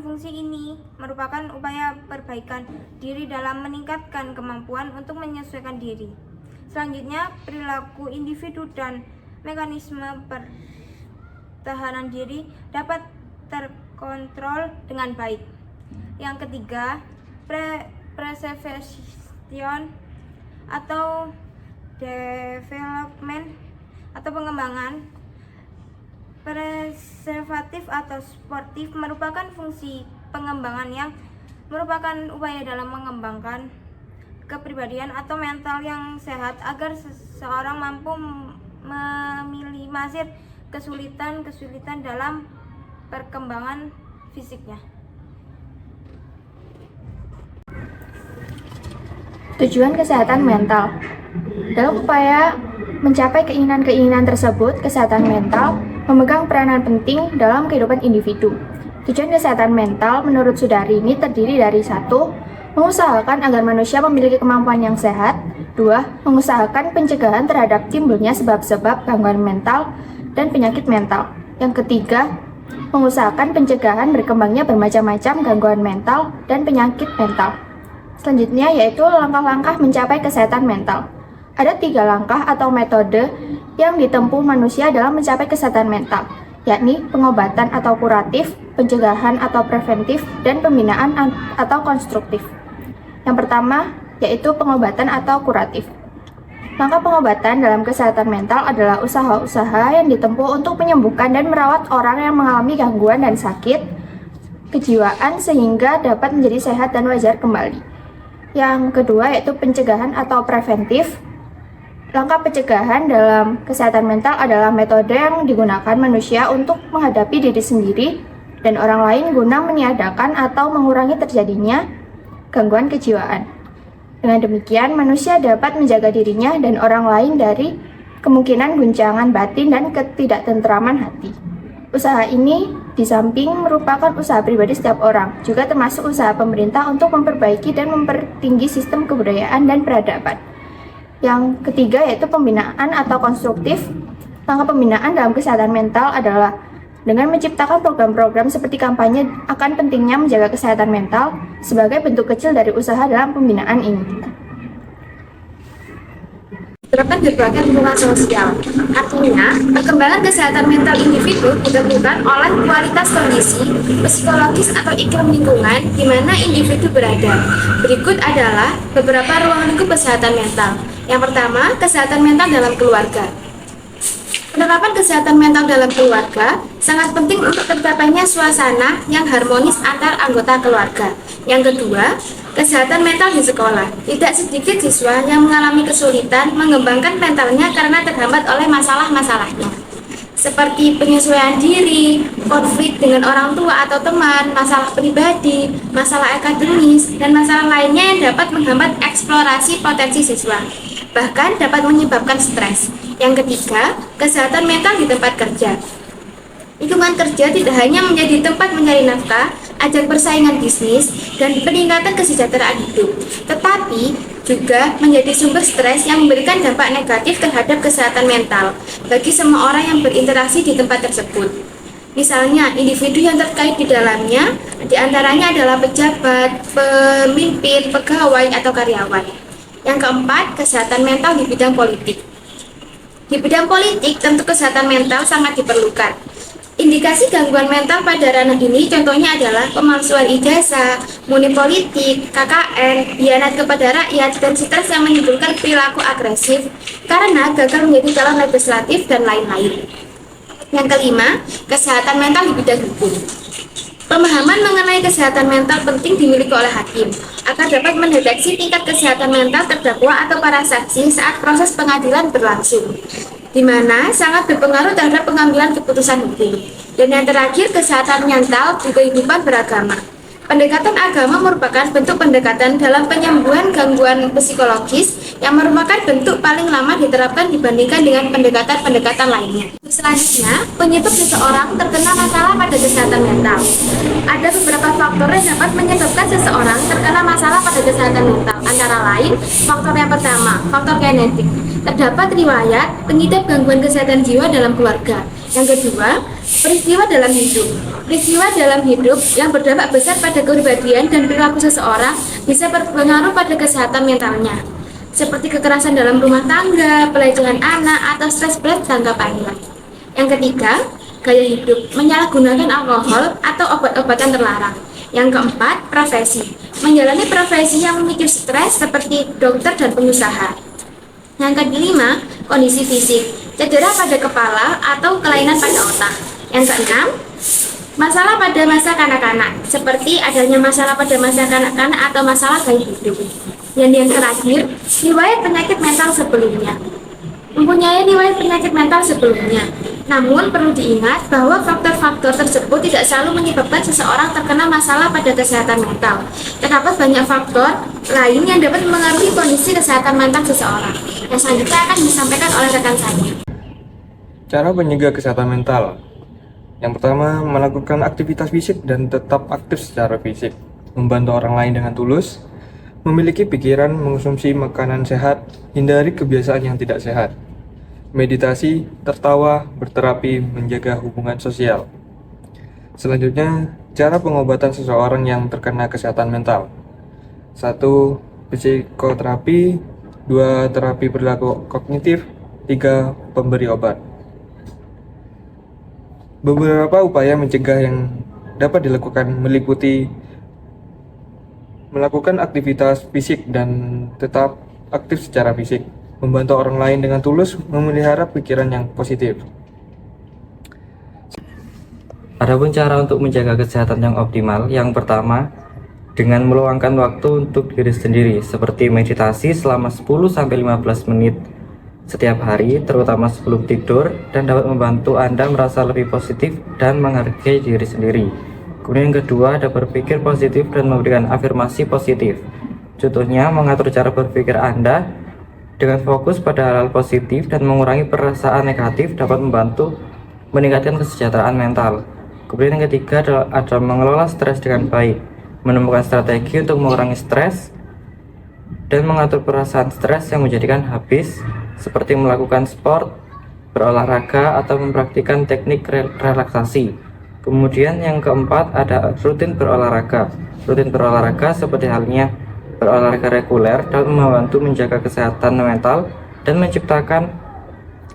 fungsi ini merupakan upaya perbaikan diri dalam meningkatkan kemampuan untuk menyesuaikan diri. Selanjutnya, perilaku individu dan mekanisme pertahanan diri dapat terkontrol dengan baik. Yang ketiga, preservation atau development atau pengembangan. Preservatif atau sportif merupakan fungsi pengembangan yang merupakan upaya dalam mengembangkan kepribadian atau mental yang sehat agar seseorang mampu meminimalisir kesulitan dalam perkembangan fisiknya. Tujuan kesehatan mental. Dalam upaya mencapai keinginan-keinginan tersebut, kesehatan mental memegang peranan penting dalam kehidupan individu. Tujuan kesehatan mental menurut Sudarini terdiri dari 1. Mengusahakan agar manusia memiliki kemampuan yang sehat. 2. Mengusahakan pencegahan terhadap timbulnya sebab-sebab gangguan mental dan penyakit mental. Yang ketiga, mengusahakan pencegahan berkembangnya bermacam-macam gangguan mental dan penyakit mental. Selanjutnya yaitu langkah-langkah mencapai kesehatan mental. Ada 3 langkah atau metode yang ditempuh manusia dalam mencapai kesehatan mental, yakni pengobatan atau kuratif, pencegahan atau preventif, dan pembinaan atau konstruktif. Yang pertama yaitu pengobatan atau kuratif. Langkah pengobatan dalam kesehatan mental adalah usaha-usaha yang ditempuh untuk menyembuhkan dan merawat orang yang mengalami gangguan dan sakit kejiwaan sehingga dapat menjadi sehat dan wajar kembali. Yang kedua yaitu pencegahan atau preventif. Langkah pencegahan dalam kesehatan mental adalah metode yang digunakan manusia untuk menghadapi diri sendiri dan orang lain guna meniadakan atau mengurangi terjadinya gangguan kejiwaan. Dengan demikian, manusia dapat menjaga dirinya dan orang lain dari kemungkinan guncangan batin dan ketidaktentraman hati. Usaha ini di samping merupakan usaha pribadi setiap orang, juga termasuk usaha pemerintah untuk memperbaiki dan mempertinggi sistem kebudayaan dan peradaban. Yang ketiga yaitu pembinaan atau konstruktif. Langkah pembinaan dalam kesehatan mental adalah dengan menciptakan program-program seperti kampanye akan pentingnya menjaga kesehatan mental sebagai bentuk kecil dari usaha dalam pembinaan ini. Terdapat berbagai hubungan sosial. Artinya, perkembangan kesehatan mental individu ditentukan oleh kualitas kondisi, psikologis atau iklim lingkungan di mana individu berada. Berikut adalah beberapa ruang lingkup kesehatan mental. Yang pertama, kesehatan mental dalam keluarga. Penerapan kesehatan mental dalam keluarga sangat penting untuk tercapainya suasana yang harmonis antar anggota keluarga. Yang kedua, kesehatan mental di sekolah. Tidak sedikit siswa yang mengalami kesulitan mengembangkan mentalnya karena terhambat oleh masalah-masalahnya, seperti penyesuaian diri, konflik dengan orang tua atau teman, masalah pribadi, masalah akademis, dan masalah lainnya yang dapat menghambat eksplorasi potensi siswa, bahkan dapat menyebabkan stres. Yang ketiga, kesehatan mental di tempat kerja. Lingkungan kerja tidak hanya menjadi tempat mencari nafkah, ajang persaingan bisnis, dan peningkatan kesejahteraan hidup, tetapi juga menjadi sumber stres yang memberikan dampak negatif terhadap kesehatan mental bagi semua orang yang berinteraksi di tempat tersebut. Misalnya, individu yang terkait di dalamnya, diantaranya adalah pejabat, pemimpin, pegawai, atau karyawan. Yang keempat, kesehatan mental di bidang politik. Di bidang politik, tentu kesehatan mental sangat diperlukan. Indikasi gangguan mental pada ranah ini contohnya adalah pemalsuan ijazah, money politik, KKN, khianat kepada rakyat, dan stres yang menimbulkan perilaku agresif karena gagal menjadi calon legislatif dan lain-lain. Yang kelima, kesehatan mental di bidang hukum. Pemahaman mengenai kesehatan mental penting dimiliki oleh hakim agar dapat mendeteksi tingkat kesehatan mental terdakwa atau para saksi saat proses pengadilan berlangsung, di mana sangat berpengaruh terhadap pengambilan keputusan hukum. Dan yang terakhir, kesehatan mental di kehidupan beragama. Pendekatan agama merupakan bentuk pendekatan dalam penyembuhan gangguan psikologis yang merupakan bentuk paling lama diterapkan dibandingkan dengan pendekatan-pendekatan lainnya. Selanjutnya, penyebab seseorang terkena masalah pada kesehatan mental. Ada beberapa faktor yang dapat menyebabkan seseorang terkena masalah pada kesehatan mental. Antara lain, faktor yang pertama, faktor genetik. Terdapat riwayat pengidap gangguan kesehatan jiwa dalam keluarga. Yang kedua, peristiwa dalam hidup. Peristiwa dalam hidup yang berdampak besar pada kepribadian dan perilaku seseorang bisa berpengaruh pada kesehatan mentalnya, seperti kekerasan dalam rumah tangga, pelecehan anak, atau stres berat jangka panjang. Yang ketiga, gaya hidup, menyalahgunakan alkohol atau obat-obatan terlarang. Yang keempat, profesi, menjalani profesi yang memicu stres seperti dokter dan pengusaha. Yang kelima, kondisi fisik, cedera pada kepala atau kelainan pada otak. Yang keenam, masalah pada masa kanak-kanak, seperti adanya masalah pada masa kanak-kanak atau masalah gaya hidup. Dan yang terakhir, riwayat penyakit mental sebelumnya. Mempunyai riwayat penyakit mental sebelumnya. Namun perlu diingat bahwa faktor-faktor tersebut tidak selalu menyebabkan seseorang terkena masalah pada kesehatan mental. Terdapat banyak faktor lain yang dapat mengaruhi kondisi kesehatan mental seseorang. Yang selanjutnya akan disampaikan oleh rekan saya. Cara mencegah kesehatan mental. Yang pertama, melakukan aktivitas fisik dan tetap aktif secara fisik, membantu orang lain dengan tulus, memiliki pikiran, mengonsumsi makanan sehat, hindari kebiasaan yang tidak sehat, meditasi, tertawa, berterapi, menjaga hubungan sosial. Selanjutnya, cara pengobatan seseorang yang terkena kesehatan mental. 1. Psikoterapi. 2. Terapi perilaku kognitif. 3. Pemberi obat. Beberapa upaya mencegah yang dapat dilakukan meliputi melakukan aktivitas fisik dan tetap aktif secara fisik, membantu orang lain dengan tulus, memelihara pikiran yang positif. Adapun cara untuk menjaga kesehatan yang optimal, yang pertama, dengan meluangkan waktu untuk diri sendiri, seperti meditasi selama 10-15 menit setiap hari, terutama sebelum tidur, dan dapat membantu Anda merasa lebih positif dan menghargai diri sendiri. Kemudian yang kedua, ada berpikir positif dan memberikan afirmasi positif. Contohnya, mengatur cara berpikir Anda dengan fokus pada hal-hal positif dan mengurangi perasaan negatif dapat membantu meningkatkan kesejahteraan mental. Kemudian yang ketiga adalah mengelola stres dengan baik, menemukan strategi untuk mengurangi stres dan mengatur perasaan stres yang menjadikan habis, seperti melakukan sport, berolahraga, atau mempraktikkan teknik relaksasi. Kemudian yang keempat ada rutin berolahraga. Rutin berolahraga seperti halnya berolahraga reguler dapat membantu menjaga kesehatan mental dan menciptakan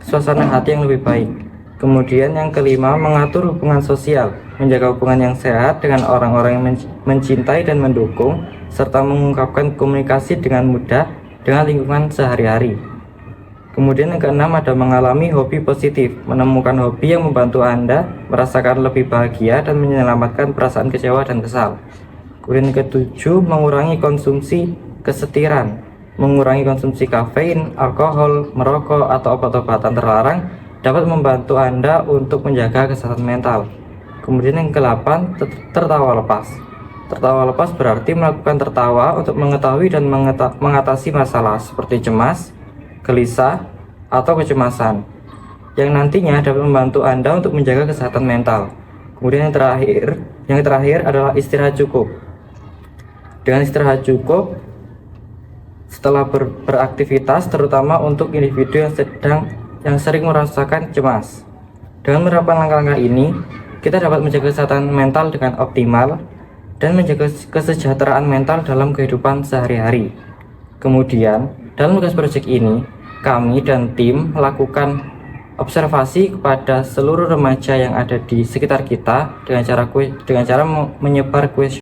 suasana hati yang lebih baik. Kemudian yang kelima, mengatur hubungan sosial, menjaga hubungan yang sehat dengan orang-orang yang mencintai dan mendukung, serta mengungkapkan komunikasi dengan mudah dengan lingkungan sehari-hari. Kemudian yang keenam ada mengalami hobi positif, menemukan hobi yang membantu Anda merasakan lebih bahagia dan menyelamatkan perasaan kecewa dan kesal. Kemudian yang ketujuh, mengurangi konsumsi kesetiran, mengurangi konsumsi kafein, alkohol, merokok, atau obat-obatan terlarang dapat membantu Anda untuk menjaga kesehatan mental. Kemudian yang ke-8, tertawa lepas. Tertawa lepas berarti melakukan tertawa untuk mengetahui dan mengatasi masalah seperti cemas, gelisah, atau kecemasan, yang nantinya dapat membantu Anda untuk menjaga kesehatan mental. Kemudian yang terakhir adalah istirahat cukup. Dengan istirahat cukup setelah beraktivitas, terutama untuk individu yang sering merasakan cemas. Dengan menerapkan langkah-langkah ini, kita dapat menjaga kesehatan mental dengan optimal dan menjaga kesejahteraan mental dalam kehidupan sehari-hari. Kemudian, dalam tugas proyek ini, kami dan tim melakukan observasi kepada seluruh remaja yang ada di sekitar kita dengan cara menyebar kuesioner